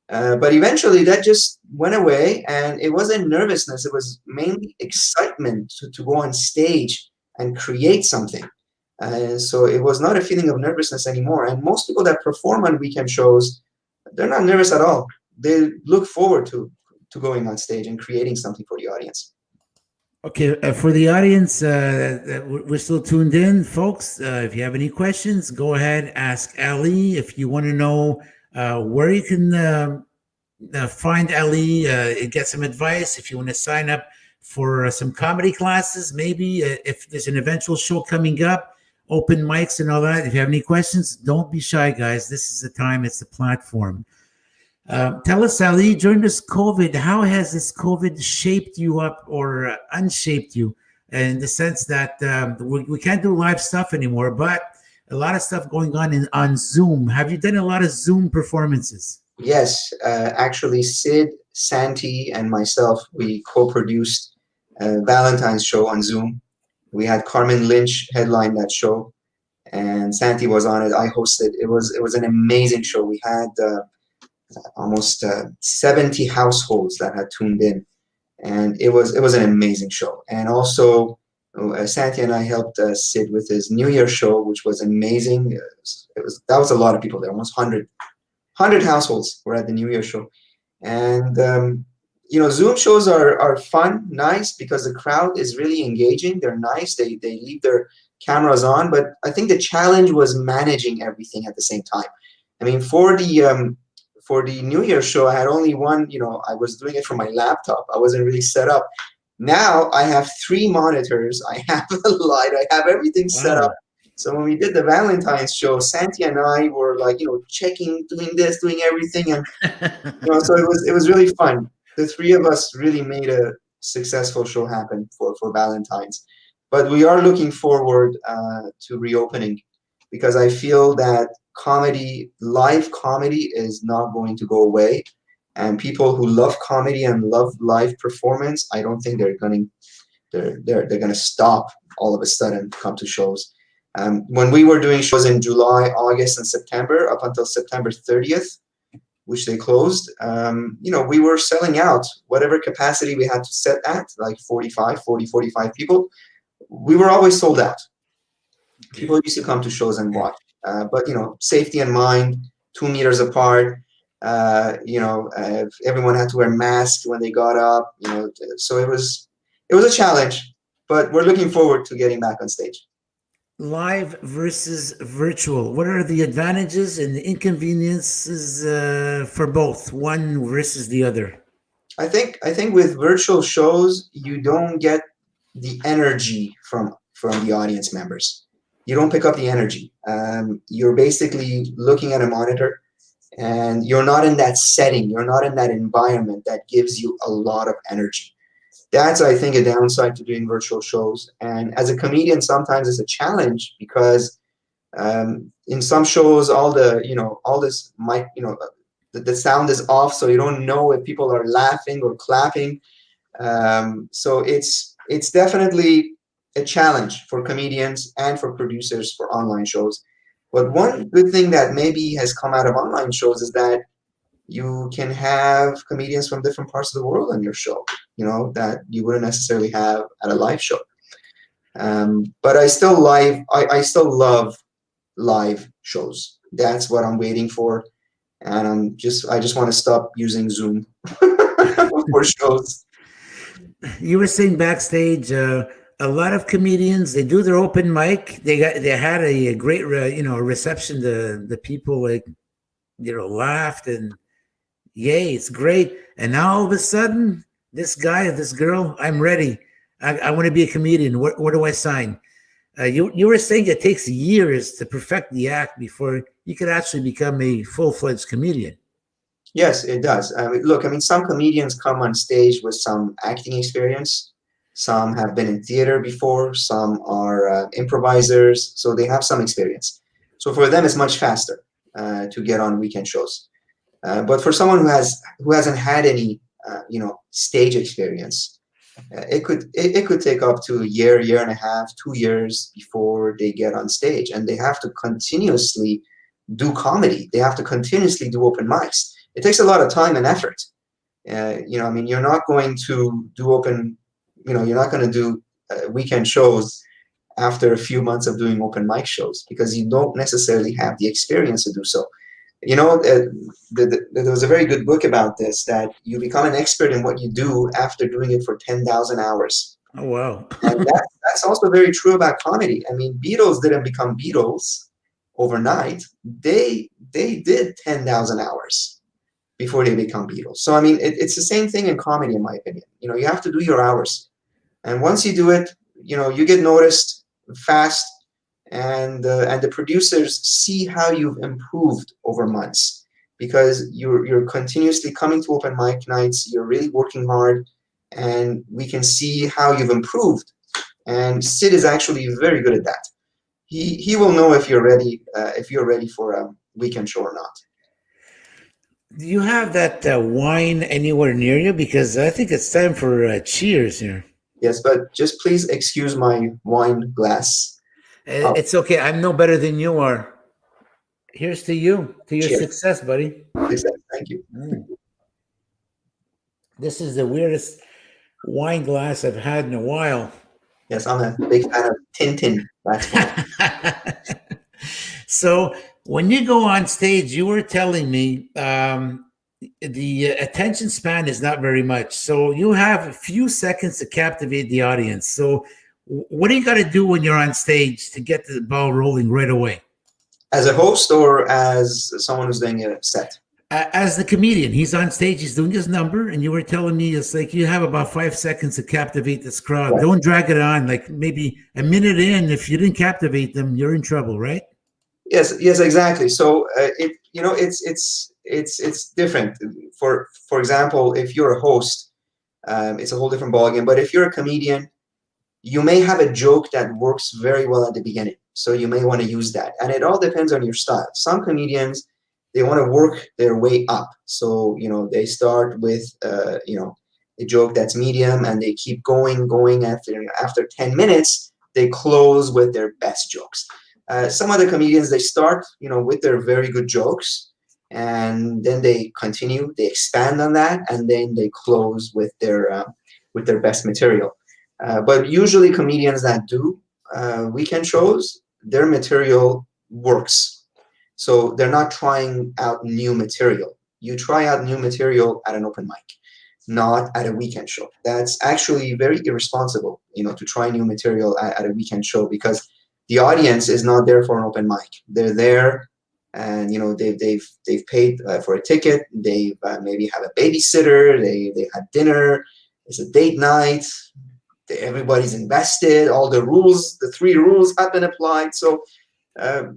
But eventually that just went away, and it wasn't nervousness. It was mainly excitement to go on stage and create something. So it was not a feeling of nervousness anymore. And most people that perform on weekend shows, they're not nervous at all. They look forward to going on stage and creating something for the audience. Okay, for the audience, we're still tuned in, folks. If you have any questions, go ahead, ask Ali. If you want to know where you can find Ali, get some advice, if you want to sign up for some comedy classes, maybe if there's an eventual show coming up, open mics and all that. If you have any questions, don't be shy, guys. This is the time. It's the platform. Tell us, Ali, during this COVID, how has this COVID shaped you up or unshaped you, in the sense that we can't do live stuff anymore, but a lot of stuff going on Zoom. Have you done a lot of Zoom performances? Yes, actually, Sid, Santi, and myself, we co-produced Valentine's show on Zoom. We had Carmen Lynch headline that show, and Santi was on it. I hosted. It was an amazing show. We had almost 70 households that had tuned in, and it was an amazing show. And also, Santi and I helped Sid with his New Year show, which was amazing. That was a lot of people there, almost 100 households were at the New Year show. And Zoom shows are fun, nice, because the crowd is really engaging. They're nice. They leave their cameras on, but I think the challenge was managing everything at the same time. I mean, for the New Year show, I had only one. I was doing it from my laptop. I wasn't really set up. Now I have 3 monitors. I have a light. I have everything set up. So when we did the Valentine's show, Santi and I were checking, doing this, doing everything, and so it was really fun. The 3 of us really made a successful show happen for Valentine's. But we are looking forward to reopening, because I feel that live comedy is not going to go away, and people who love comedy and love live performance, I don't think they're gonna stop all of a sudden come to shows. When we were doing shows in July, August, and September, up until September 30th, which they closed, we were selling out whatever capacity we had to set at, like 45 people. We were always sold out. People used to come to shows and watch. But safety in mind, 2 meters apart. Everyone had to wear masks when they got up. So it was a challenge, but we're looking forward to getting back on stage. Live versus virtual. What are the advantages and the inconveniences for both, one versus the other? I think with virtual shows, you don't get the energy from the audience members. You don't pick up the energy. You're basically looking at a monitor, and you're not in that setting. You're not in that environment that gives you a lot of energy. That's, I think, a downside to doing virtual shows. And as a comedian, sometimes it's a challenge, because in some shows, the sound is off, so you don't know if people are laughing or clapping. So it's definitely a challenge for comedians and for producers for online shows. But one good thing that maybe has come out of online shows is that you can have comedians from different parts of the world on your show, that you wouldn't necessarily have at a live show. But I still love live shows. That's what I'm waiting for. And I just want to stop using Zoom for shows. You were saying backstage, a lot of comedians, they do their open mic. They had a great reception. The people laughed, and yay, it's great. And now all of a sudden, this girl, I'm ready. I want to be a comedian. Where do I sign? You were saying it takes years to perfect the act before you could actually become a full-fledged comedian. Yes, it does. I mean, look, I mean, some comedians come on stage with some acting experience. Some have been in theater before. Some are improvisers, so they have some experience. So for them, it's much faster to get on weekend shows. But for someone who hasn't had any, stage experience, it could take up to a year and a half, 2 years before they get on stage, and they have to continuously do comedy. They have to continuously do open mics. It takes a lot of time and effort. I mean, you're not going to do you're not going to do weekend shows after a few months of doing open mic shows because you don't necessarily have the experience to do so. There was a very good book about this, that you become an expert in what you do after doing it for 10,000 hours. Oh, wow. And that's also very true about comedy. I mean, Beatles didn't become Beatles overnight. They did 10,000 hours before they become Beatles. So, I mean, it's the same thing in comedy, in my opinion. You have to do your hours. And once you do it, you get noticed fast. And the producers see how you've improved over months because you're continuously coming to open mic nights. You're really working hard, and we can see how you've improved. And Sid is actually very good at that. He will know if you're ready for a weekend show or not. Do you have that wine anywhere near you? Because I think it's time for cheers here. Yes, but just please excuse my wine glass. It's okay. I'm no better than you are. Here's to you, to your Cheers. success, buddy. Thank you. This is the weirdest wine glass I've had in a while. Yes, I'm a big fan of Tintin. That's why. So when you go on stage, you were telling me the attention span is not very much. So you have a few seconds to captivate the audience. So what do you got to do when you're on stage to get the ball rolling right away? As a host or as someone who's doing a set? As the comedian, he's on stage, he's doing his number, and you were telling me it's like you have about 5 seconds to captivate this crowd. Right. Don't drag it on. Like maybe a minute in, if you didn't captivate them, you're in trouble, right? Yes, exactly. So it's different. For example, if you're a host, it's a whole different ballgame. But if you're a comedian, you may have a joke that works very well at the beginning. So you may want to use that. And it all depends on your style. Some comedians, they want to work their way up. So, they start with, a joke that's medium and they keep going after 10 minutes, they close with their best jokes. Some other comedians, they start, with their very good jokes and then they continue, they expand on that, and then they close with their best material. But usually comedians that do weekend shows, their material works. So they're not trying out new material. You try out new material at an open mic, not at a weekend show. That's actually very irresponsible, to try new material at a weekend show, because the audience is not there for an open mic. They're there and, they've paid for a ticket. They maybe have a babysitter. They had dinner. It's a date night. Everybody's invested. All the rules, the 3 rules have been applied. So,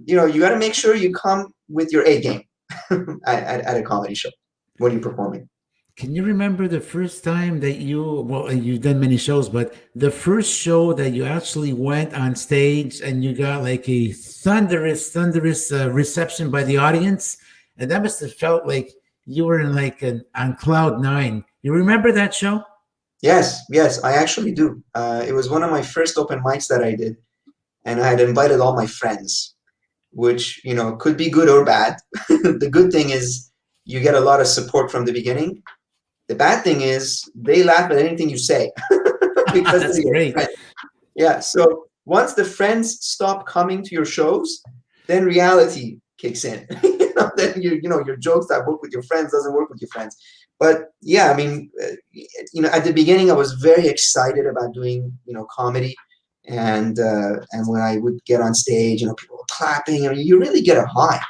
you got to make sure you come with your A game at a comedy show when you're performing. Can you remember the first time that you've done many shows, but the first show that you actually went on stage and you got like a thunderous reception by the audience? And that must have felt like you were on cloud 9. You remember that show? Yes, I actually do. It was one of my first open mics that I did, and I had invited all my friends, which, could be good or bad. The good thing is you get a lot of support from the beginning. The bad thing is they laugh at anything you say. Because that's great. Yeah, so once the friends stop coming to your shows, then reality kicks in. Then your jokes that work with your friends doesn't work with your friends. But yeah, I mean, at the beginning, I was very excited about doing, comedy, and when I would get on stage, people were clapping, and you really get a high,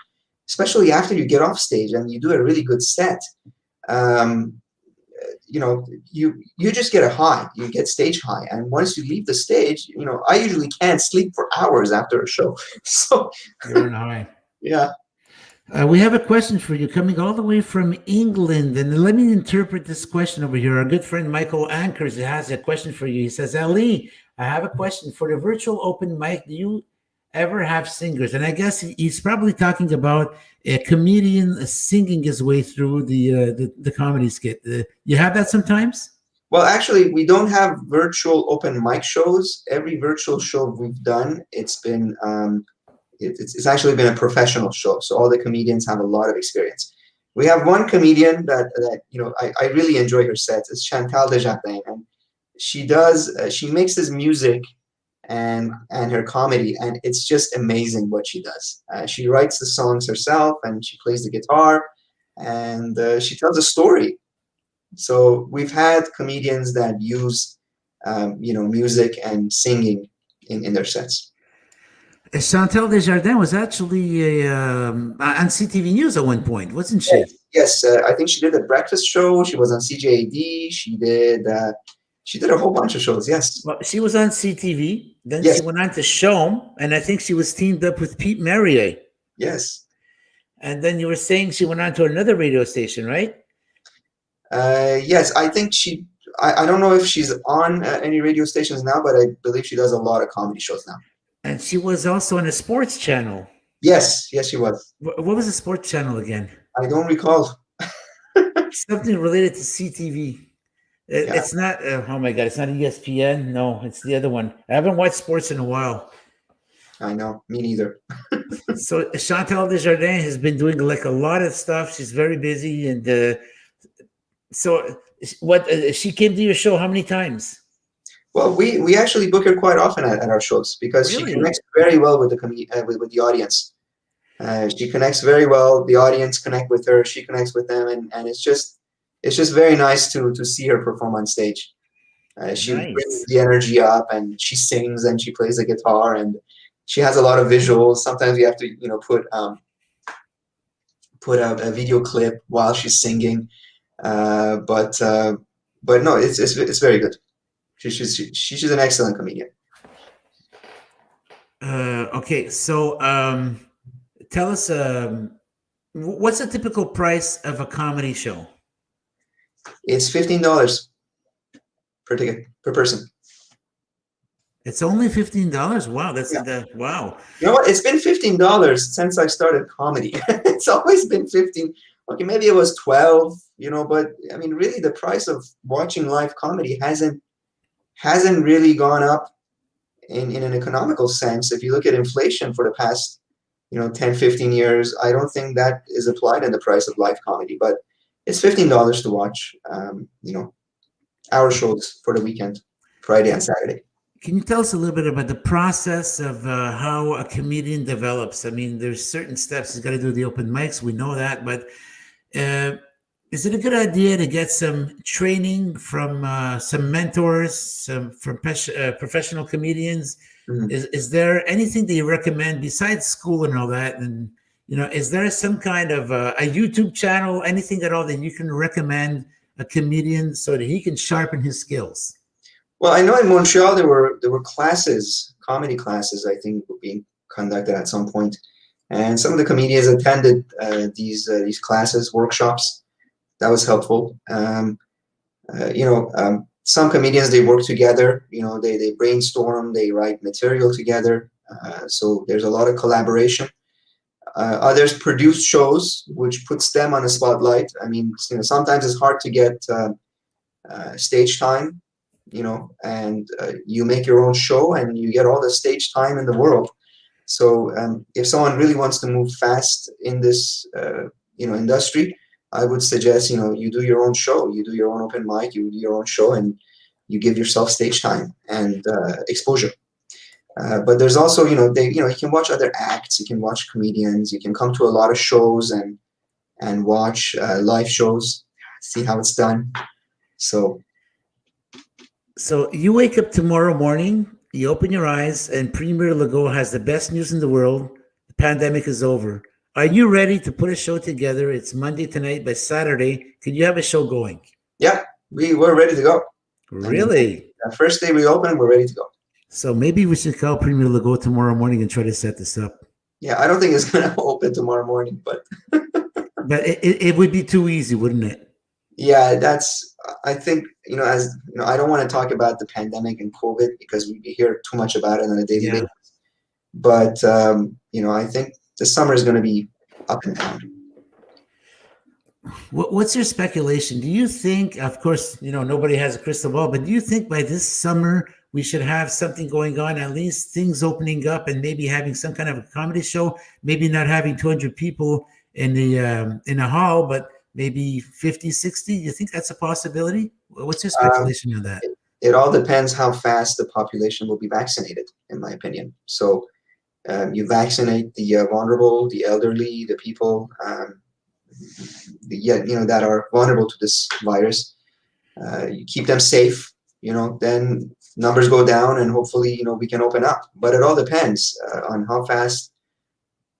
especially after you get off stage and you do a really good set. You just get a high, you get stage high, and once you leave the stage, I usually can't sleep for hours after a show. So you're on high. Yeah. We have a question for you coming all the way from England. And let me interpret this question over here. Our good friend Michael Anchors has a question for you. He says, Ali, I have a question. For the virtual open mic, do you ever have singers? And I guess he's probably talking about a comedian singing his way through the comedy skit. You have that sometimes? Well, actually, we don't have virtual open mic shows. Every virtual show we've done, it's been it's actually been a professional show. So all the comedians have a lot of experience. We have one comedian that I really enjoy her sets. It's Chantal Desjardins, and she mixes music and her comedy, and it's just amazing what she does. She writes the songs herself, and she plays the guitar, and she tells a story. So we've had comedians that use music and singing in their sets. Chantal Desjardins was actually on CTV News at one point, wasn't she? Yes. I think she did a breakfast show. She was on CJAD. She did a whole bunch of shows. Yes. Well, she was on CTV. Then Yes. she went on to Show, and I think she was teamed up with Pete Merrier. Yes. And then you were saying she went on to another radio station, right? Yes. I think I don't know if she's on any radio stations now, but I believe she does a lot of comedy shows now. And she was also on a sports channel. Yes, she was. What was the sports channel again? I don't recall. Something related to CTV. It's not, oh my God, it's not ESPN. No, it's the other one. I haven't watched sports in a while. I know, me neither. So Chantal Desjardins has been doing like a lot of stuff. She's very busy. And so she came to your show how many times? Well, we actually book her quite often at our shows because Really? she connects very well with the audience. She connects very well. The audience connect with her. She connects with them, and it's just very nice to see her perform on stage. She brings the energy up, and she sings and she plays the guitar, and she has a lot of visuals. Sometimes we have to put out a video clip while she's singing, but no, it's very good. She's an excellent comedian. Okay, so tell us, what's the typical price of a comedy show? It's $15 per ticket per person. It's only $15. Wow, that's wow. You know what? It's been $15 since I started comedy. It's always been 15. Okay, maybe it was 12. But I mean, really, the price of watching live comedy hasn't really gone up in an economical sense. If you look at inflation for the past 10, 15 years, I don't think that is applied in the price of live comedy, but it's $15 to watch our shows for the weekend, Friday and Saturday. Can you tell us a little bit about the process of how a comedian develops? I mean, there's certain steps. He's got to do the open mics. We know that, but is it a good idea to get some training from some mentors, from professional comedians? Mm-hmm. Is there anything that you recommend besides school and all that? And is there some kind of a YouTube channel, anything at all that you can recommend a comedian so that he can sharpen his skills? Well, I know in Montreal there were classes, comedy classes, I think, were being conducted at some point, and some of the comedians attended these classes, workshops. That was helpful. Some comedians, they work together. They brainstorm, they write material together. So there's a lot of collaboration. Others produce shows, which puts them on a spotlight. I mean, sometimes it's hard to get stage time. And you make your own show and you get all the stage time in the world. So if someone really wants to move fast in this, industry, I would suggest, you do your own show, you do your own open mic, you do your own show, and you give yourself stage time and exposure. But there's also, you can watch other acts, you can watch comedians, you can come to a lot of shows and watch live shows, see how it's done. So you wake up tomorrow morning, you open your eyes, and Premier Legault has the best news in the world. The pandemic is over. Are you ready to put a show together? It's Monday tonight. By Saturday, can you have a show going? Yeah, we're ready to go. Really? The first day we open, we're ready to go. So maybe we should call Premier Legault tomorrow morning and try to set this up. Yeah, I don't think it's going to open tomorrow morning, but it would be too easy, wouldn't it? yeah, I think, as you know, I don't want to talk about the pandemic and COVID because we hear too much about it on a daily basis. But, I think the summer is going to be up and down. What's your speculation? Do you think, of course, nobody has a crystal ball, but do you think by this summer we should have something going on, at least things opening up and maybe having some kind of a comedy show, maybe not having 200 people in a hall, but maybe 50, 60? You think that's a possibility? What's your speculation on that? It all depends how fast the population will be vaccinated, in my opinion. So you vaccinate the vulnerable, the elderly, the people that are vulnerable to this virus. You keep them safe, then numbers go down and hopefully, we can open up. But it all depends on how fast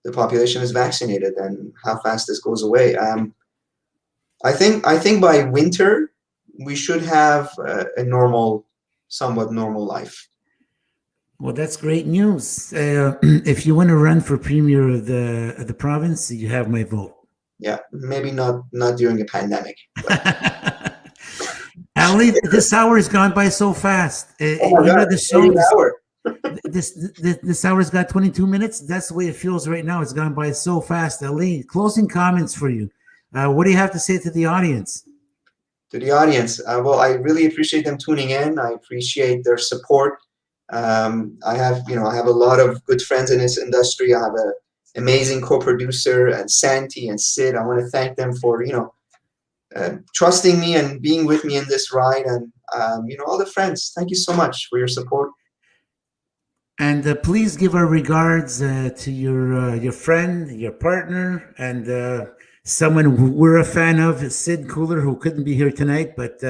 the population is vaccinated and how fast this goes away. I think by winter, we should have a somewhat normal life. Well, that's great news. If you want to run for premier of the province, you have my vote. Yeah, maybe not during a pandemic. Ali, this hour has gone by so fast. The show this hour's got 22 minutes. That's the way it feels right now. It's gone by so fast. Ali, closing comments for you. What do you have to say to the audience? To the audience, well, I really appreciate them tuning in. I appreciate their support. I have a lot of good friends in this industry. I have an amazing co-producer and Santi and Sid. I want to thank them for trusting me and being with me in this ride, and all the friends. Thank you so much for your support. And please give our regards to your friend, your partner, and someone we're a fan of, Sid Khullar, who couldn't be here tonight, but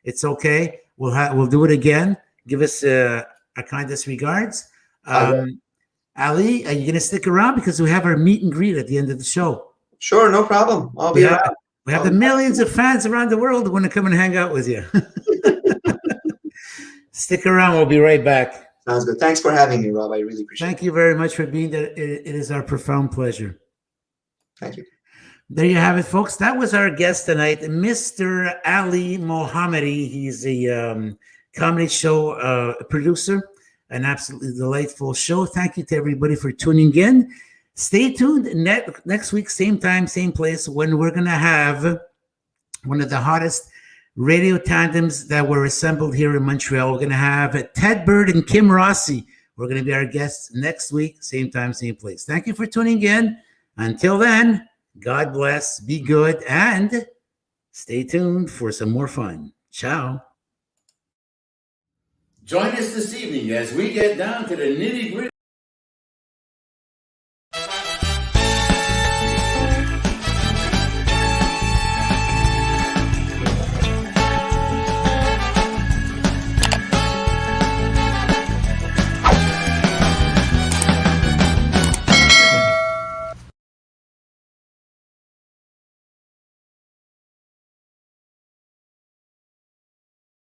it's okay. We'll do it again. Give us our kindest regards. Ali, are you going to stick around because we have our meet and greet at the end of the show? Sure, no problem. I'll be around. We have the millions of fans around the world who want to come and hang out with you. Stick around. We'll be right back. Sounds good. Thanks for having me, Rob. I really appreciate it. Thank you very much for being there. It is our profound pleasure. Thank you. There you have it, folks. That was our guest tonight, Mr. Ali Mohammadi. He's a comedy show producer, an absolutely delightful show. Thank you to everybody for tuning in. Stay tuned next week, same time, same place, when we're going to have one of the hottest radio tandems that were assembled here in Montreal. We're going to have Ted Bird and Kim Rossi. We're going to be our guests next week, same time, same place. Thank you for tuning in. Until then, God bless, be good, and stay tuned for some more fun. Ciao. Join us this evening as we get down to the nitty-gritty.